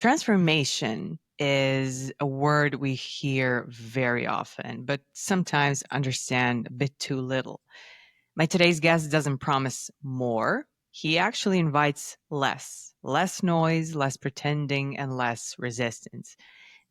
Transformation is a word we hear very often, but sometimes understand a bit too little. My today's guest doesn't promise more. He actually invites less noise, less pretending, and less resistance.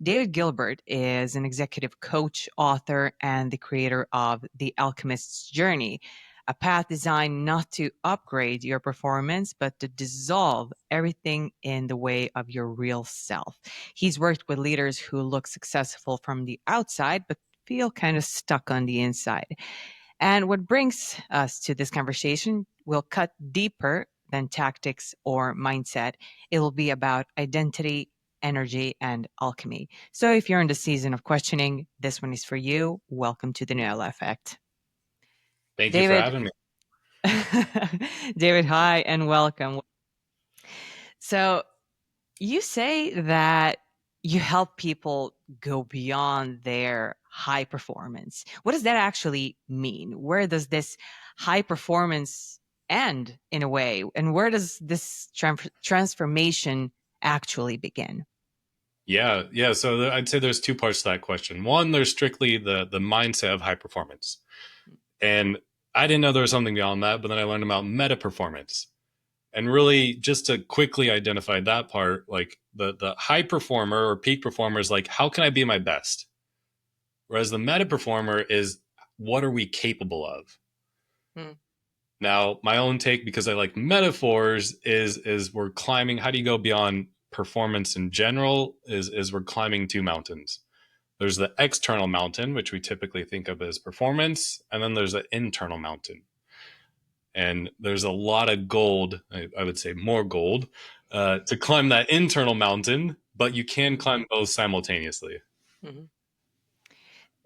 David Gilbert is an executive coach, author, and the creator of The Alchemist's Journey, a path designed not to upgrade your performance, but to dissolve everything in the way of your real self. He's worked with leaders who look successful from the outside, but feel kind of stuck on the inside. And what brings us to this conversation will cut deeper than tactics or mindset. It will be about identity, energy, and alchemy. So if you're in the season of questioning, this one is for you. Welcome to the Noelle Effect. Thank you for David, having me. David, hi, and welcome. So you say that you help people go beyond their high performance. What does that actually mean? Where does this high performance end in a way? And where does this transformation actually begin? Yeah. So I'd say there's two parts to that question. One, there's strictly the mindset of high performance, and I didn't know there was something beyond that. But then I learned about meta performance, and really just to quickly identify that part, like the high performer or peak performer is like, how can I be my best? Whereas the meta performer is, what are we capable of? Hmm. Now, my own take, because I like metaphors, is we're climbing. How do you go beyond performance in general? Is we're climbing two mountains. There's the external mountain, which we typically think of as performance, and then there's the internal mountain. And there's a lot of gold, I would say more gold, to climb that internal mountain, but you can climb both simultaneously. Mm-hmm.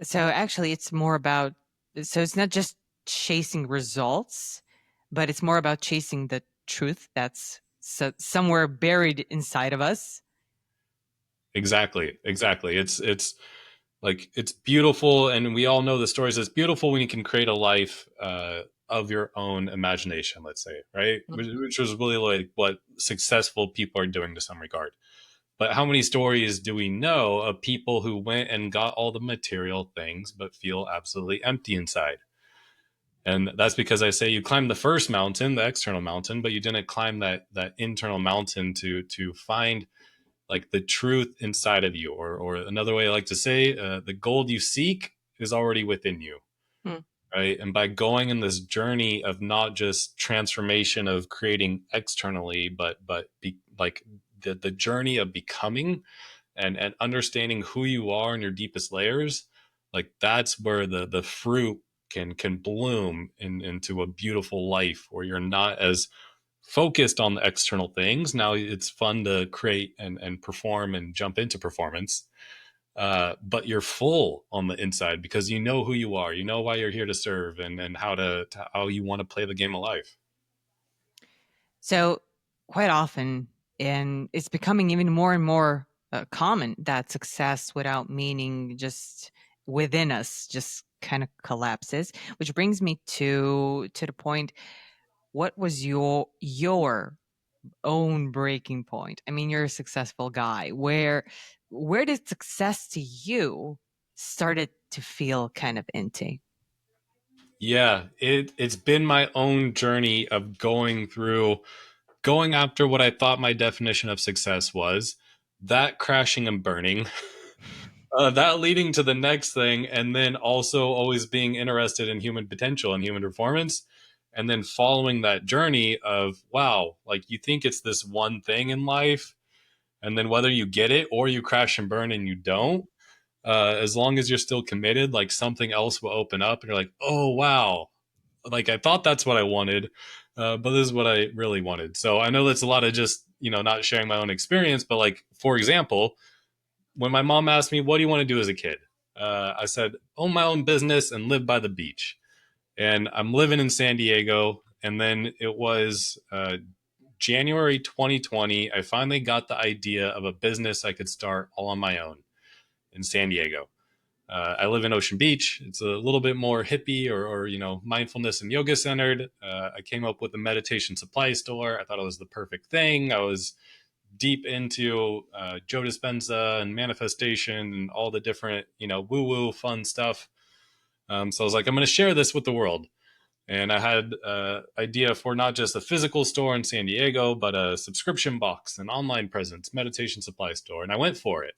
So actually, it's more about, so it's not just chasing results, but it's more about chasing the truth that's somewhere buried inside of us. Exactly. It's like it's beautiful, and we all know the stories. It's beautiful when you can create a life of your own imagination. Let's say, right, which is really like what successful people are doing to some regard. But how many stories do we know of people who went and got all the material things but feel absolutely empty inside? And that's because I say you climbed the first mountain, the external mountain, but you didn't climb that internal mountain to find like the truth inside of you. Or another way I like to say, the gold you seek is already within you. Mm-hmm. Right. And by going in this journey of not just transformation of creating externally, but like the journey of becoming and understanding who you are in your deepest layers, like that's where the fruit can bloom into a beautiful life where you're not as focused on the external things. Now it's fun to create and perform and jump into performance, but you're full on the inside because you know who you are, you know why you're here to serve, and how you want to play the game of life. So quite often, and it's becoming even more and more common that success without meaning just within us just kind of collapses. Which brings me to the point: what was your own breaking point? I mean, you're a successful guy. Where did success to you started to feel kind of empty? Yeah, it's been my own journey of going after what I thought my definition of success was, that crashing and burning, that leading to the next thing, and then also always being interested in human potential and human performance, and then following that journey of, wow, like you think it's this one thing in life, and then whether you get it or you crash and burn and you don't, as long as you're still committed, like something else will open up, and you're like, oh wow, like I thought that's what I wanted, but this is what I really wanted. So I know that's a lot of just not sharing my own experience, but like for example, when my mom asked me, what do you want to do as a kid? I said, own my own business and live by the beach. And I'm living in San Diego. And then it was January 2020. I finally got the idea of a business I could start all on my own in San Diego. I live in Ocean Beach. It's a little bit more hippie or mindfulness and yoga centered. I came up with a meditation supply store. I thought it was the perfect thing. I was deep into Joe Dispenza and manifestation and all the different, woo woo fun stuff. So I was like, I'm going to share this with the world. And I had an idea for not just a physical store in San Diego, but a subscription box, an online presence, meditation supply store. And I went for it.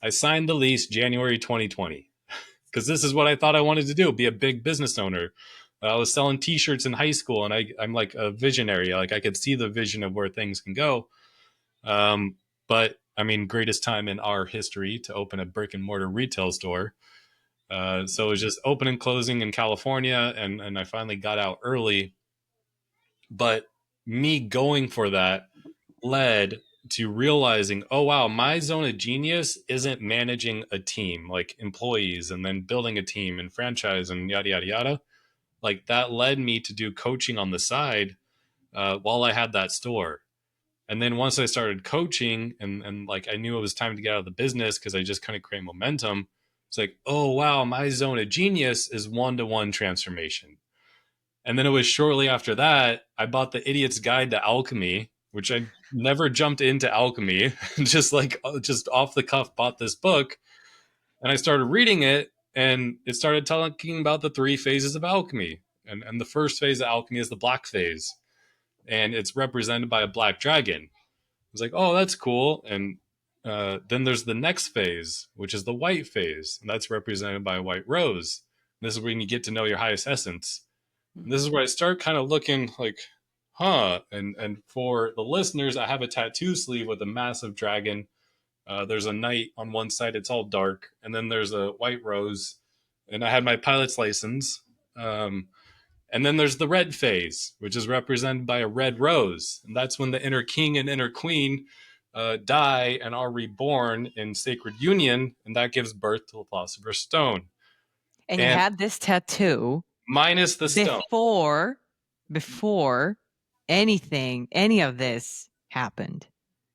I signed the lease January 2020 because this is what I thought I wanted to do, be a big business owner. I was selling t-shirts in high school, and I'm like a visionary. Like I could see the vision of where things can go. But I mean, greatest time in our history to open a brick and mortar retail store. So it was just open and closing in California, and I finally got out early. But me going for that led to realizing, oh wow, my zone of genius isn't managing a team like employees and then building a team and franchise and yada yada yada. Like that led me to do coaching on the side while I had that store. And then once I started coaching and like I knew it was time to get out of the business because I just couldn't create momentum, it's like, oh wow, my zone of genius is one-to-one transformation. And then it was shortly after that, I bought the Idiot's Guide to Alchemy, which I never jumped into alchemy, just off the cuff bought this book. And I started reading it, and it started talking about the three phases of alchemy. And the first phase of alchemy is the black phase, and it's represented by a black dragon. I was like, oh, that's cool. And then there's the next phase, which is the white phase, and that's represented by a white rose. And this is when you get to know your highest essence. And this is where I start kind of looking like, huh. And for the listeners, I have a tattoo sleeve with a massive dragon. There's a knight on one side; it's all dark, and then there's a white rose. And I had my pilot's license. Um, and then there's the red phase, which is represented by a red rose. And that's when the inner king and inner queen die and are reborn in sacred union. And that gives birth to the Philosopher's Stone. And you And had this tattoo minus the stone. before any of this happened.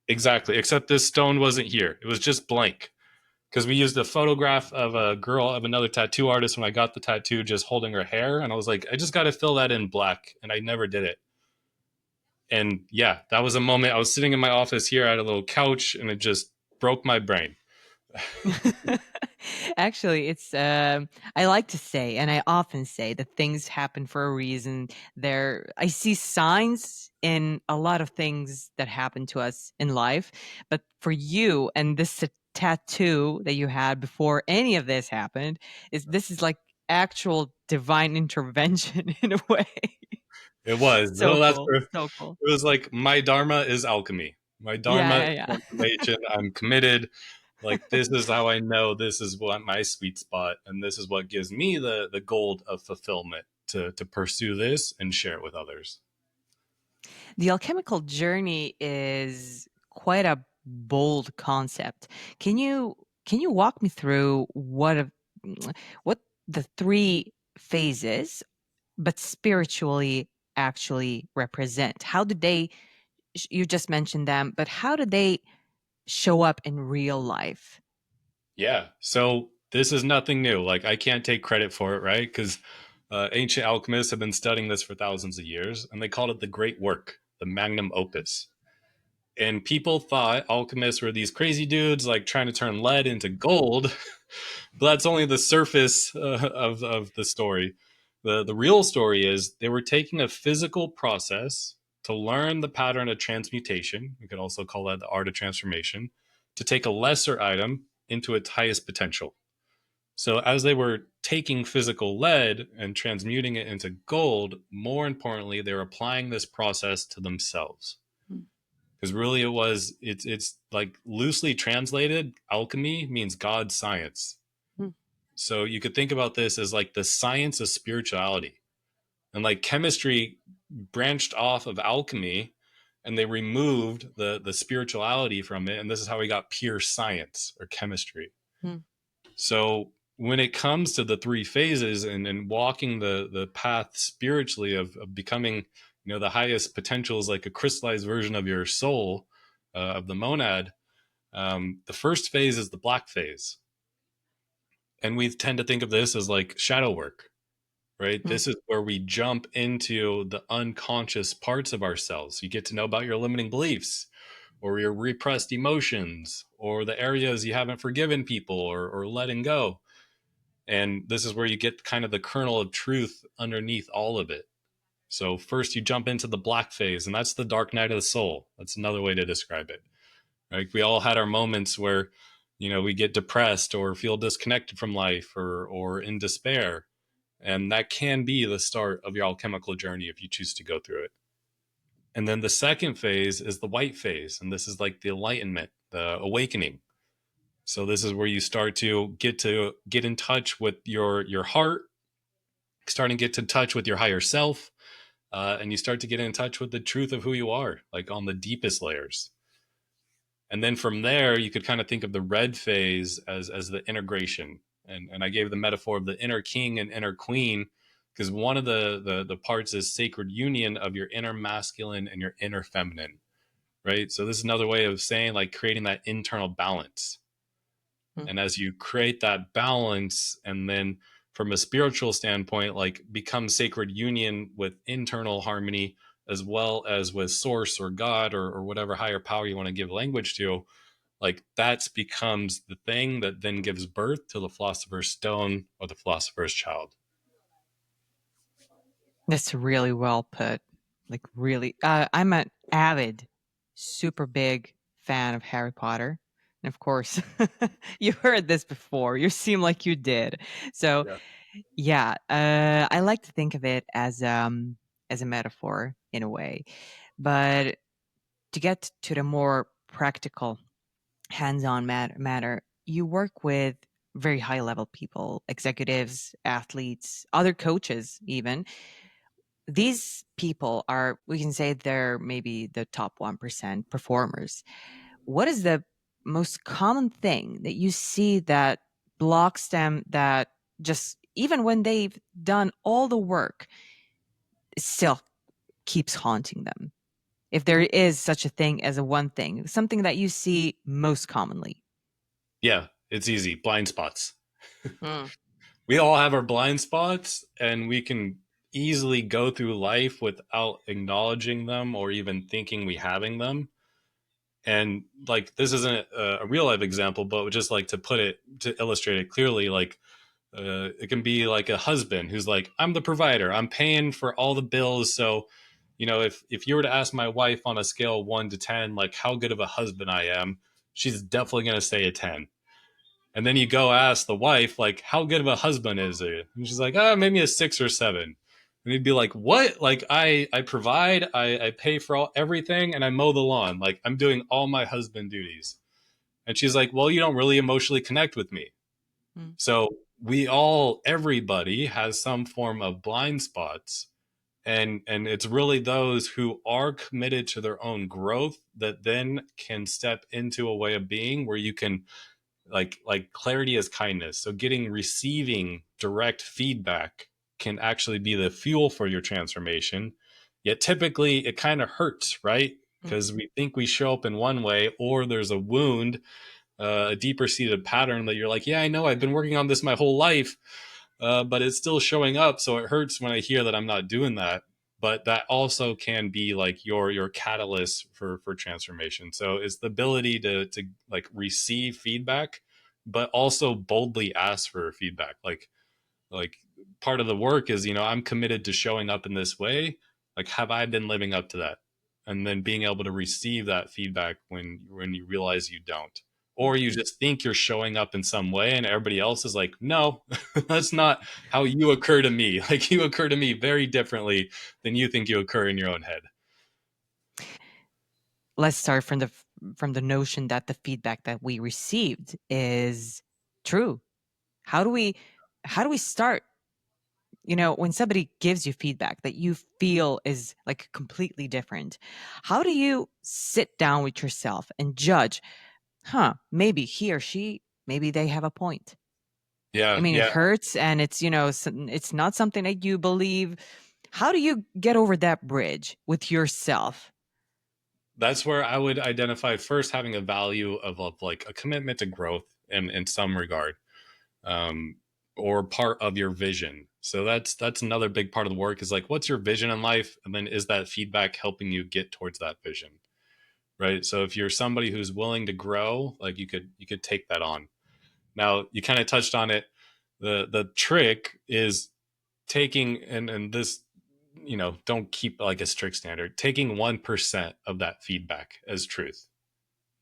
Exactly. Except this stone wasn't here. It was just blank. Because we used a photograph of a girl, of another tattoo artist when I got the tattoo, just holding her hair. And I was like, I just got to fill that in black. And I never did it. And yeah, that was a moment. I was sitting in my office here at a little couch, and it just broke my brain. Actually, it's I like to say, and I often say, that things happen for a reason. I see signs in a lot of things that happen to us in life, but for you and this tattoo that you had before any of this happened, this is like actual divine intervention in a way. It was. So Well, that's cool. where So cool. it was like my dharma is alchemy. My Yeah, dharma is yeah, yeah. transformation. I'm committed. Like this is how I know this is what my sweet spot, and this is what gives me the gold of fulfillment to pursue this and share it with others. The alchemical journey is quite a bold concept. Can you walk me through what the three phases, but spiritually, actually represent? How did they? You just mentioned them, but how did they show up in real life? Yeah. So this is nothing new. Like I can't take credit for it, right? Because ancient alchemists have been studying this for thousands of years, and they called it the great work, the magnum opus. And people thought alchemists were these crazy dudes like trying to turn lead into gold, but that's only the surface of the story. The real story is they were taking a physical process to learn the pattern of transmutation. We could also call that the art of transformation, to take a lesser item into its highest potential. So as they were taking physical lead and transmuting it into gold, more importantly, they were applying this process to themselves. Hmm. Because really it's like loosely translated, alchemy means God's science. Hmm. So you could think about this as like the science of spirituality. And like chemistry branched off of alchemy, and they removed the spirituality from it. And this is how we got pure science or chemistry. Hmm. So when it comes to the three phases and walking the path spiritually of becoming, the highest potential is like a crystallized version of your soul, of the monad. The first phase is the black phase. And we tend to think of this as like shadow work, right? Hmm. This is where we jump into the unconscious parts of ourselves. You get to know about your limiting beliefs, or your repressed emotions, or the areas you haven't forgiven people or letting go. And this is where you get kind of the kernel of truth underneath all of it. So first you jump into the black phase, and that's the dark night of the soul. That's another way to describe it. Like we all had our moments where, we get depressed or feel disconnected from life or in despair. And that can be the start of your alchemical journey if you choose to go through it. And then the second phase is the white phase. And this is like the enlightenment, the awakening. So this is where you start to get in touch with your heart, starting to get in touch with your higher self, and you start to get in touch with the truth of who you are, like on the deepest layers. And then from there, you could kind of think of the red phase as the integration. And I gave the metaphor of the inner king and inner queen because one of the parts is sacred union of your inner masculine and your inner feminine, right? So this is another way of saying like creating that internal balance. Mm. And as you create that balance, and then from a spiritual standpoint, like become sacred union with internal harmony as well as with source or God or whatever higher power you want to give language to, like that becomes the thing that then gives birth to the philosopher's stone or the philosopher's child. That's really well put. Like, really. I'm an avid, super big fan of Harry Potter. And of course, you heard this before. You seem like you did. So, Yeah. yeah, I like to think of it as a metaphor in a way. But to get to the more practical, hands-on matter, you work with very high-level people, executives, athletes, other coaches, even. These people are, we can say they're maybe the top 1% performers. What is the most common thing that you see that blocks them, that just even when they've done all the work, it still keeps haunting them? If there is such a thing as a one thing, something that you see most commonly. Yeah, it's easy. Blind spots. Mm, We all have our blind spots, and we can easily go through life without acknowledging them or even thinking we having them. And like this isn't a real life example, but just like to put it to illustrate it clearly, like it can be like a husband who's like, I'm the provider, I'm paying for all the bills. So, if you were to ask my wife on a scale of 1 to 10, like how good of a husband I am, she's definitely going to say a 10. And then you go ask the wife, like, how good of a husband is he? And she's like, maybe a 6 or 7. And he'd be like, what? Like, I provide, I pay for everything, and I mow the lawn. Like, I'm doing all my husband duties. And she's like, well, you don't really emotionally connect with me. mm, So everybody has some form of blind spots. And it's really those who are committed to their own growth that then can step into a way of being where you can like clarity is kindness. So receiving direct feedback can actually be the fuel for your transformation. Yet typically it kind of hurts, right? mm, Because we think we show up in one way, or there's a wound, a deeper seated pattern that you're like, yeah, I know, I've been working on this my whole life, but it's still showing up. So it hurts when I hear that I'm not doing that. But that also can be like your catalyst for transformation. So it's the ability to like receive feedback, but also boldly ask for feedback. Like part of the work is, I'm committed to showing up in this way. Like, have I been living up to that? And then being able to receive that feedback when you realize you don't, mm. or you just think you're showing up in some way and everybody else is like, no, that's not how you occur to me. Like, you occur to me very differently than you think you occur in your own head. Let's start from the notion that the feedback that we received is true. How do we how do we start, when somebody gives you feedback that you feel is like completely different? How do you sit down with yourself and judge, maybe he or she, maybe they have a point? I Yeah, mean, it yeah. hurts, and it's, it's not something that you believe. How do you get over that bridge with yourself? That's where I would identify first having a value of like a commitment to growth in some regard, um, or part of your vision. So that's another big part of the work is like, what's your vision in life, and then is that feedback helping you get towards that vision? right? So if you're somebody who's willing to grow, like you could take that on. Now you kind of touched on it. The trick is taking, and this, you know, don't keep like a strict standard, taking 1% of that feedback as truth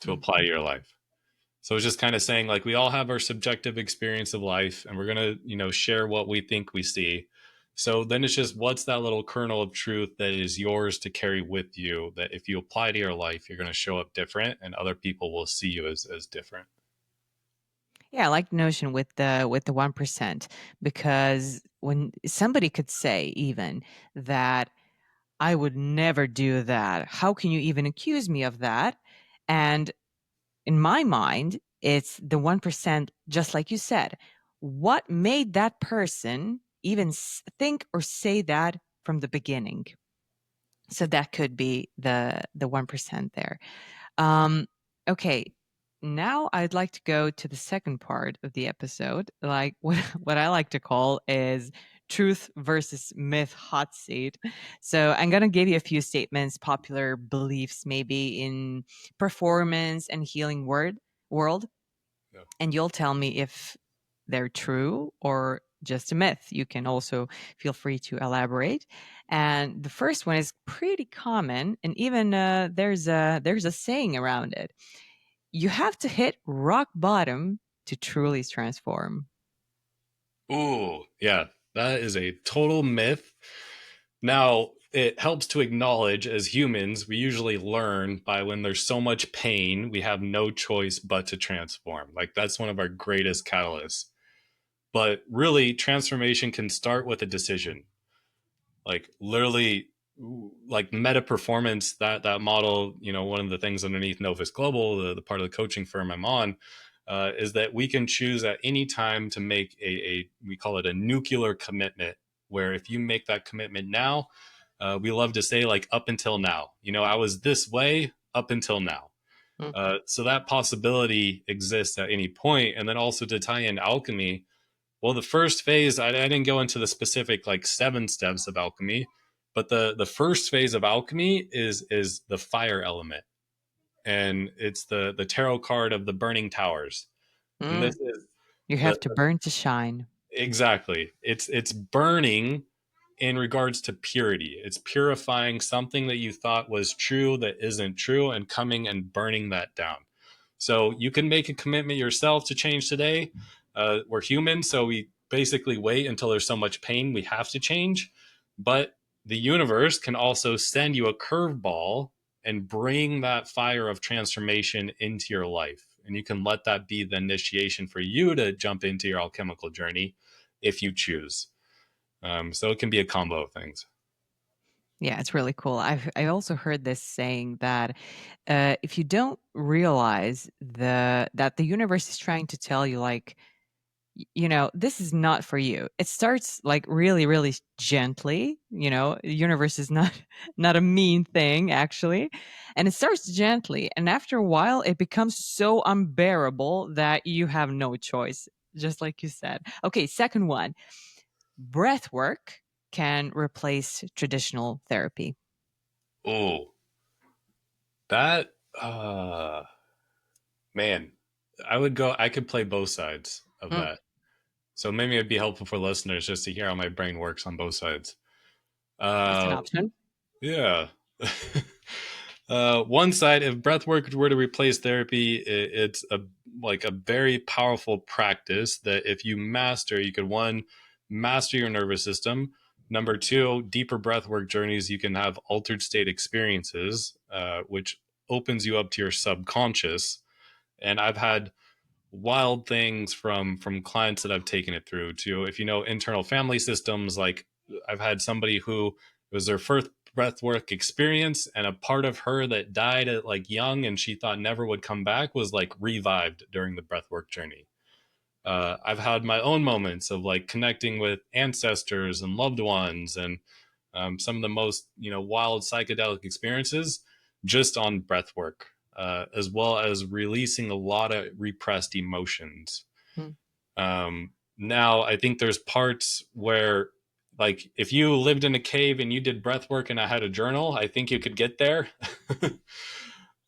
to Mm. apply to your life. So it's just kind of saying like we all have our subjective experience of life, and we're gonna, you know, share what we think we see. So then it's just what's that little kernel of truth that is yours to carry with you, that if you apply to your life, you're gonna show up different and other people will see you as different. Yeah, I like the notion with the 1%, because when somebody could say even that I would never do that. How can you even accuse me of that? And in my mind, it's the 1%, just like you said. What made that person even think or say that from the beginning? So that could be the 1% there. Um, okay. Now I'd like to go to the second part of the episode, like what I like to call is truth versus myth hot seat. So I'm going to give you a few statements, popular beliefs maybe in performance and healing world, Yeah. and you'll tell me if they're true or just a myth. You can also feel free to elaborate. And the first one is pretty common, and even there's a saying around it. You have to hit rock bottom to truly transform. Ooh, yeah, that is a total myth. Now, it helps to acknowledge as humans, we usually learn by when there's so much pain, we have no choice but to transform. Like, that's one of our greatest catalysts. But really, transformation can start with a decision. Like, literally, like meta performance, that model, you know, one of the things underneath Novus Global, the part of the coaching firm I'm on, is that we can choose at any time to make we call it a nuclear commitment, where if you make that commitment now, we love to say like up until now, you know, I was this way up until now. Mm, So that possibility exists at any point. And then also to tie in alchemy, well, the first phase, I didn't go into the specific like 7 steps of alchemy, but the first phase of alchemy is the fire element, and it's the tarot card of the burning towers. And this mm. is You have to burn to shine. exactly, it's burning in regards to purity. It's purifying something that you thought was true that isn't true, and coming and burning that down. So you can make a commitment yourself to change today. We're human, so we basically wait until there's so much pain we have to change. But the universe can also send you a curveball and bring that fire of transformation into your life. And you can let that be the initiation for you to jump into your alchemical journey if you choose. So it can be a combo of things. Yeah, it's really cool. I also heard this saying that if you don't realize that the universe is trying to tell you, like, you know, this is not for you. It starts like really, really gently. You know, the universe is not not a mean thing actually, and it starts gently, and after a while, it becomes so unbearable that you have no choice. Just like you said. Okay, second one, breath work can replace traditional therapy. Oh, that uh man, I could play both sides of Mm, that. So maybe it'd be helpful for listeners just to hear how my brain works on both sides. that's an Uh option. yeah. One side, if breathwork were to replace therapy, it's a like a very powerful practice that if you master, you could one master your nervous system. Number two, deeper breathwork journeys, you can have altered state experiences, which opens you up to your subconscious. And I've had wild things from clients that I've taken it through to, if you know internal family systems, like I've had somebody who it was their first breathwork experience, and a part of her that died at like young and she thought never would come back was like revived during the breathwork journey. I've had my own moments of like connecting with ancestors and loved ones, and some of the most, you know, wild psychedelic experiences just on breath work, as well as releasing a lot of repressed emotions. Mm. Now, I think there's parts where, like, if you lived in a cave and you did breath work and I had a journal, I think you could get there.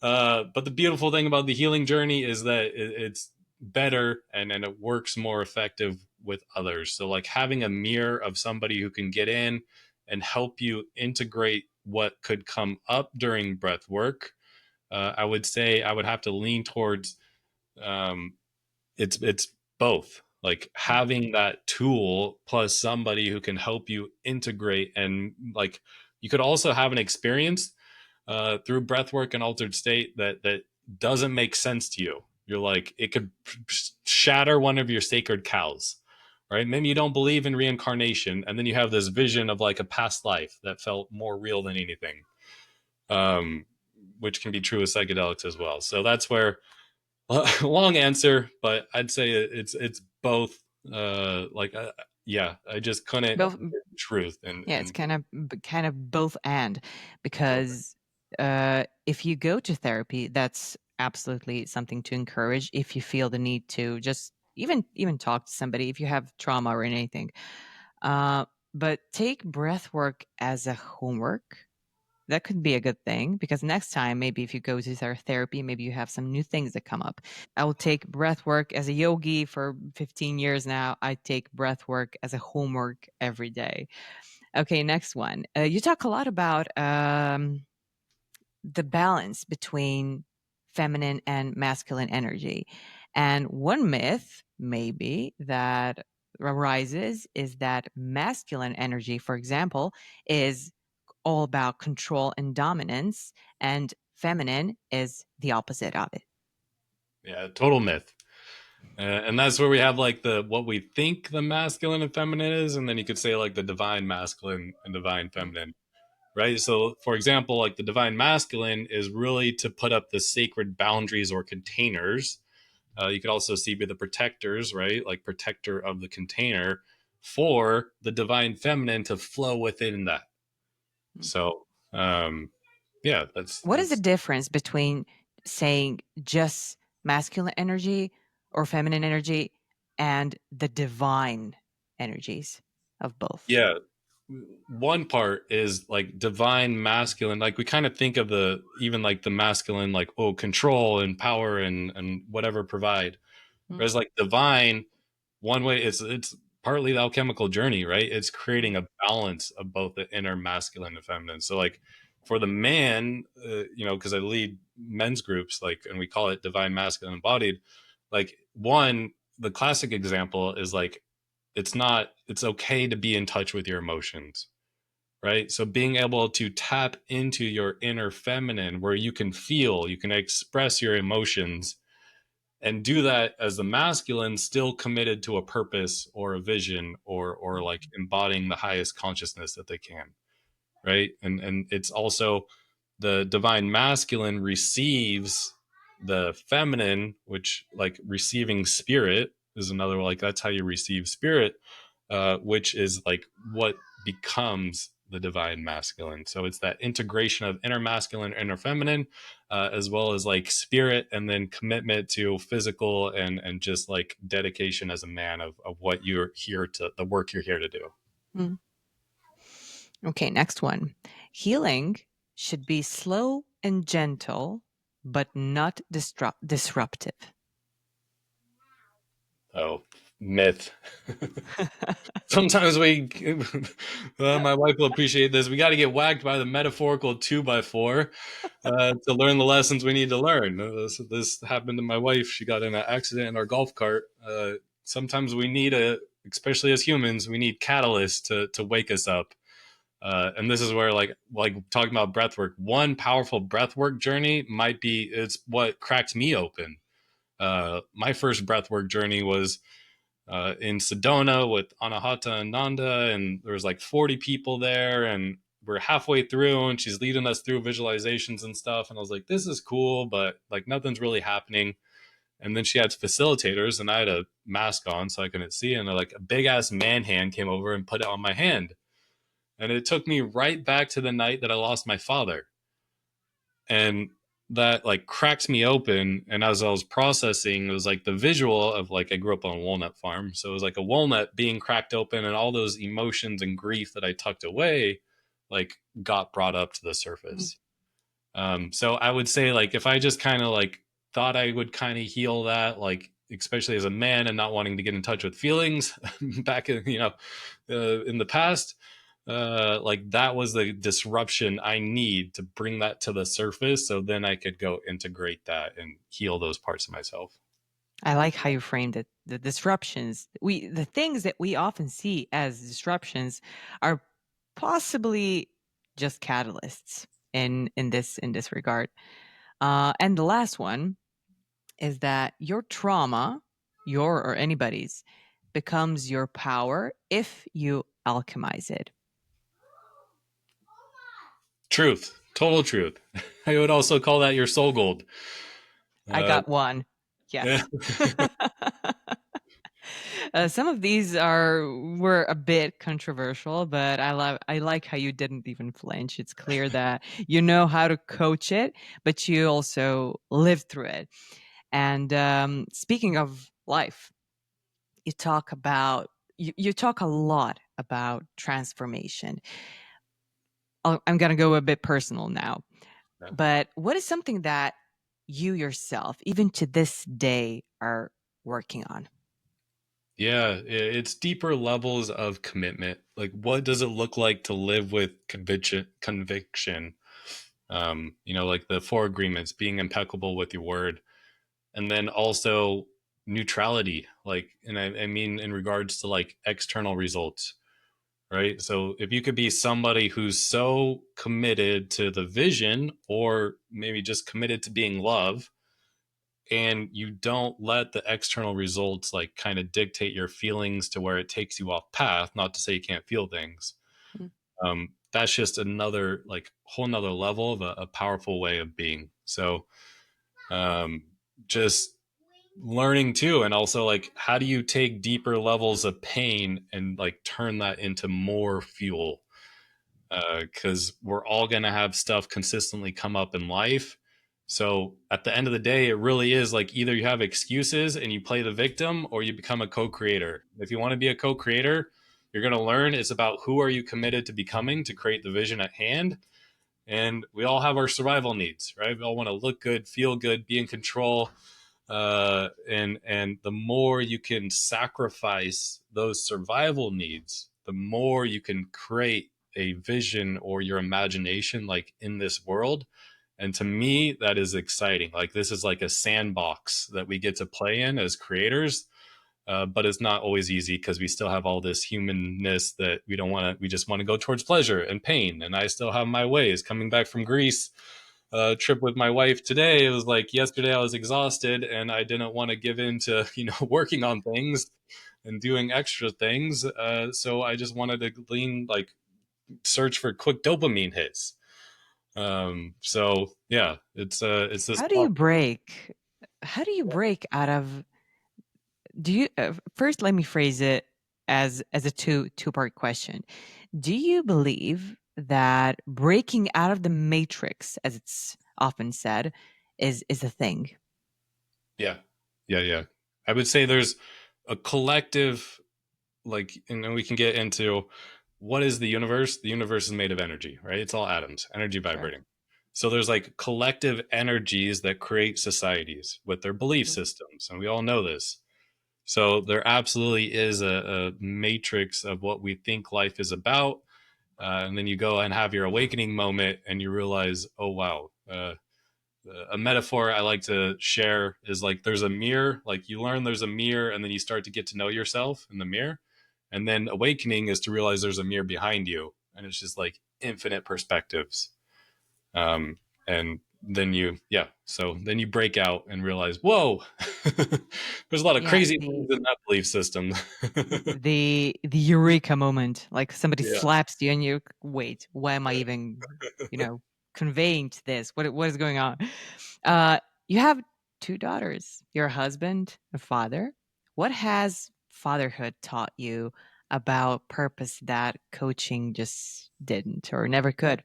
But the beautiful thing about the healing journey is that it's better and it works more effective with others. So like having a mirror of somebody who can get in and help you integrate what could come up during breath work. I would say I would have to lean towards um, it's both, like having that tool plus somebody who can help you integrate, and like you could also have an experience through breathwork and altered state that doesn't make sense to you. You're like, it could shatter one of your sacred cows, right? Maybe you don't believe in reincarnation, and then you have this vision of like a past life that felt more real than anything, um, which can be true with psychedelics as well. So that's where long answer, but I'd say it's both. Like, yeah, I just couldn't Both. get truth Yeah, it's and kind of both and, because if you go to therapy, that's absolutely something to encourage. If you feel the need to just even talk to somebody, if you have trauma or anything, uh, but take breath work as a homework. That could be a good thing, because next time, maybe if you go to therapy, maybe you have some new things that come up. I will take breath work as a yogi for 15 years now. I take breath work as a homework every day. Okay, next one. You talk a lot about the balance between feminine and masculine energy. And one myth, maybe, that arises is that masculine energy, for example, is all about control and dominance, and feminine is the opposite of it. yeah, total myth. And that's where we have like the what we think the masculine and feminine is, and then you could say like the divine masculine and divine feminine, right? So, for example, like the divine masculine is really to put up the sacred boundaries or containers. You could also see be the protectors, right? Like protector of the container for the divine feminine to flow within that. So, yeah, that's What is the that's difference between saying just masculine energy or feminine energy and the divine energies of both? yeah. One part is like divine masculine. Like we kind of think of the even like the masculine, like oh, control and power and whatever provide. Mm, Whereas like divine, one way it's partly the alchemical journey, right? It's mm, creating a balance of both the inner masculine and feminine. So like for the man, because I lead men's groups, like, and we call it divine masculine embodied. Like one, the classic example is like it's okay to be in touch with your emotions, right? So being able to tap into your inner feminine where you can feel, you can express your emotions and do that as the masculine still committed to a purpose or a vision or like embodying the highest consciousness that they can, right? And it's also the divine masculine receives the feminine, which like receiving spirit is another, like that's how you receive spirit, which is like what becomes the divine masculine. So it's that integration of inner masculine, inner feminine, as well as like spirit, and then commitment to physical and just like dedication as a man of what you're here to, the work you're here to do. mm. Okay, next one. Healing should be slow and gentle, but not disruptive. Oh, myth. Sometimes my wife will appreciate this. We got to get whacked by the metaphorical 2x4 to learn the lessons we need to learn. This happened to my wife. She got in an accident in our golf cart. Sometimes we need especially as humans, we need catalysts to wake us up. And this is where like talking about breath work, one powerful breath work journey might be, it's what cracked me open. My first breathwork journey was in Sedona with Anahata and Nanda, and there was like 40 people there, and we're halfway through, and she's leading us through visualizations and stuff, and I was like, this is cool, but like nothing's really happening. And then she had facilitators, and I had a mask on, so I couldn't see, and like a big ass man hand came over and put it on my hand, and it took me right back to the night that I lost my father, and that like cracked me open. And as I was processing, it was like the visual of like, I grew up on a walnut farm, so it was like a walnut being cracked open, and all those emotions and grief that I tucked away like got brought up to the Mm, surface. So I would say like if I just kind of like thought I would kind of heal that, like especially as a man and not wanting to get in touch with feelings back in in the past, like that was the disruption I need to bring that to the surface, so then I could go integrate that and heal those parts of myself. I like how you framed it. The disruptions, the things that we often see as disruptions are possibly just catalysts in this regard. And the last one is that your trauma, your or anybody's, becomes your power if you alchemize it. Truth, total truth. I would also call that your soul gold. I Uh, got one. yeah, Yes. Some of these were a bit controversial, but I like how you didn't even flinch. It's clear that you know how to coach it, but you also lived through it. And speaking of life, you talk about you talk a lot about transformation. I'm going to go a bit personal now, but what is something that you yourself, even to this day, are working on? yeah, it's deeper levels of commitment. Like, what does it look like to live with conviction? Conviction. Like the four agreements, being impeccable with your word, and then also neutrality. Like, and I mean in regards to like external results, right? So if you could be somebody who's so committed to the vision, or maybe just committed to being love, and you don't let the external results like kind of dictate your feelings to where it takes you off path, not to say you can't feel things. Mm. That's just another like whole nother level of a powerful way of being. So um, just learning too, and also like how do you take deeper levels of pain and like turn that into more fuel, because we're all going to have stuff consistently come up in life. So at the end of the day, it really is like either you have excuses and you play the victim, or you become a co-creator. If you want to be a co-creator, you're going to learn it's about who are you committed to becoming to create the vision at hand. And we all have our survival needs, right? We all want to look good, feel good, be in control. And the more you can sacrifice those survival needs, the more you can create a vision or your imagination like in this world. And to me, that is exciting. Like this is like a sandbox that we get to play in as creators. But it's not always easy because we still have all this humanness that we don't want to. We just want to go towards pleasure and pain. And I still have my ways. Coming back from Greece, trip with my wife today, it was like yesterday I was exhausted and I didn't want to give in to working on things and doing extra things. So I just wanted to lean like search for quick dopamine hits. So yeah, it's this. How do you break? How do you break out of? Do you first? Let me phrase it as a two-part question. Do you believe that breaking out of the matrix, as it's often said, is a thing? Yeah, yeah. I would say there's a collective, like, and we can get into what is the universe. The universe is made of energy, right? It's all atoms, energy Sure. vibrating. So there's like collective energies that create societies with their belief Mhm. systems, and we all know this. So there absolutely is a matrix of what we think life is about, and then you go and have your awakening moment, and you realize, oh wow. A metaphor I like to share is like there's a mirror, like you learn there's a mirror, and then you start to get to know yourself in the mirror. And then awakening is to realize there's a mirror behind you, and it's just like infinite perspectives. Um, and then so then you break out and realize, whoa, there's a lot of Yeah, crazy things in that belief system. the eureka moment, like somebody Yeah. slaps you and you wait, why am I even, you know, conveying to this? What is going on? You have two daughters, your husband, a father. What has fatherhood taught you about purpose that coaching just didn't or never could?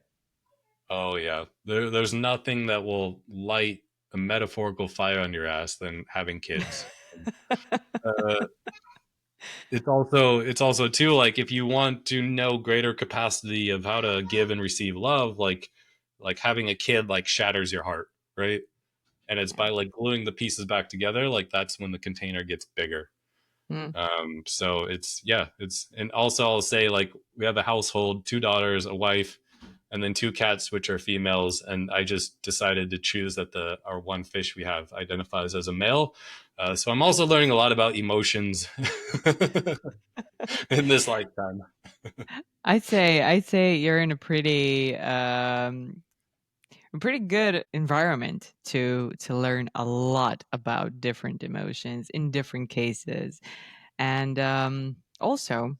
Oh yeah. There's nothing that will light a metaphorical fire on your ass than having kids. Uh, it's also too like if you want to know greater capacity of how to give and receive love, like Like having a kid like shatters your heart, right? And it's by like gluing the pieces back together, like that's when the container gets bigger. Mm. So it's, yeah, it's, and also I'll say like we have a household, two daughters, a wife, and then two cats, which are females. And I just decided to choose that the our one fish we have identifies as a male. So I'm also learning a lot about emotions in this lifetime. I'd say you're in a pretty good environment to learn a lot about different emotions in different cases. And also,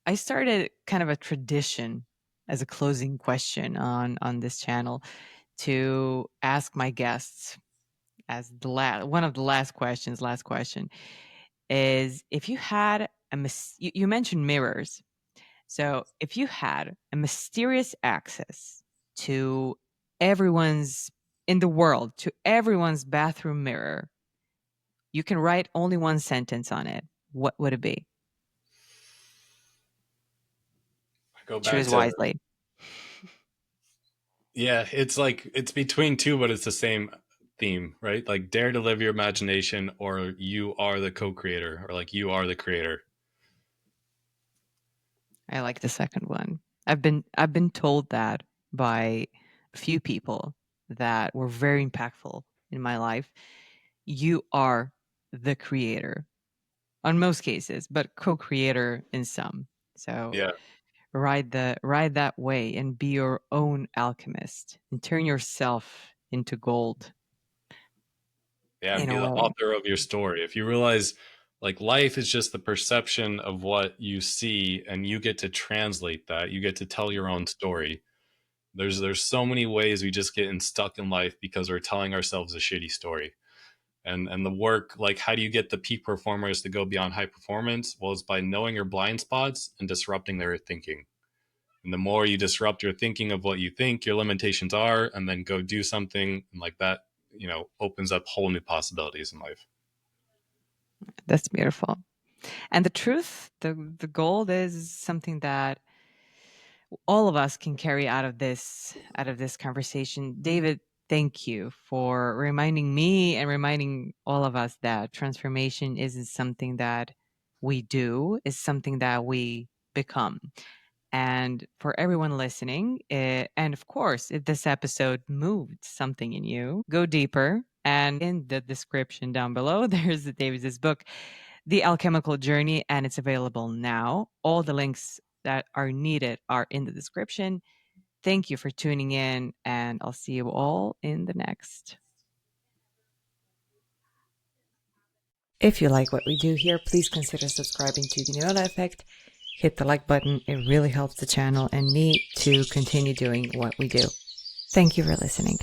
I started kind of a tradition as a closing question on this channel to ask my guests as the one of the last question is, if you had you mentioned mirrors. So if you had a mysterious access to everyone's in the world, to everyone's bathroom mirror, you can write only one sentence on it. What would it be? I go back Choose to, wisely. yeah, it's like it's between two, but it's the same theme, right? Like dare to live your imagination, or you are the co-creator, or like you are the creator. I like the second one. I've been told that by a few people that were very impactful in my life. You are the creator on most cases, but co-creator in some. So Yeah, ride that way and be your own alchemist and turn yourself into gold yeah, and in be a the way. author of your story. If you realize like life is just the perception of what you see, and you get to translate that, you get to tell your own story. There's so many ways we just get stuck in life because we're telling ourselves a shitty story. And the work, like how do you get the peak performers to go beyond high performance? Well, it's by knowing your blind spots and disrupting their thinking. And the more you disrupt your thinking of what you think your limitations are, and then go do something like that, opens up whole new possibilities in life. That's beautiful. And the truth, the gold is something that all of us can carry out of this conversation. David, thank you for reminding me and reminding all of us that transformation isn't something that we do, is something that we become. And for everyone listening, and of course, if this episode moved something in you, go deeper. And in the description down below, there's David's book, The Alchemical Journey, and it's available now. All the links that are needed are in the description. Thank you for tuning in, and I'll see you all in the next. If you like what we do here, please consider subscribing to the Noelle Effect. Hit the like button, it really helps the channel and me to continue doing what we do. Thank you for listening.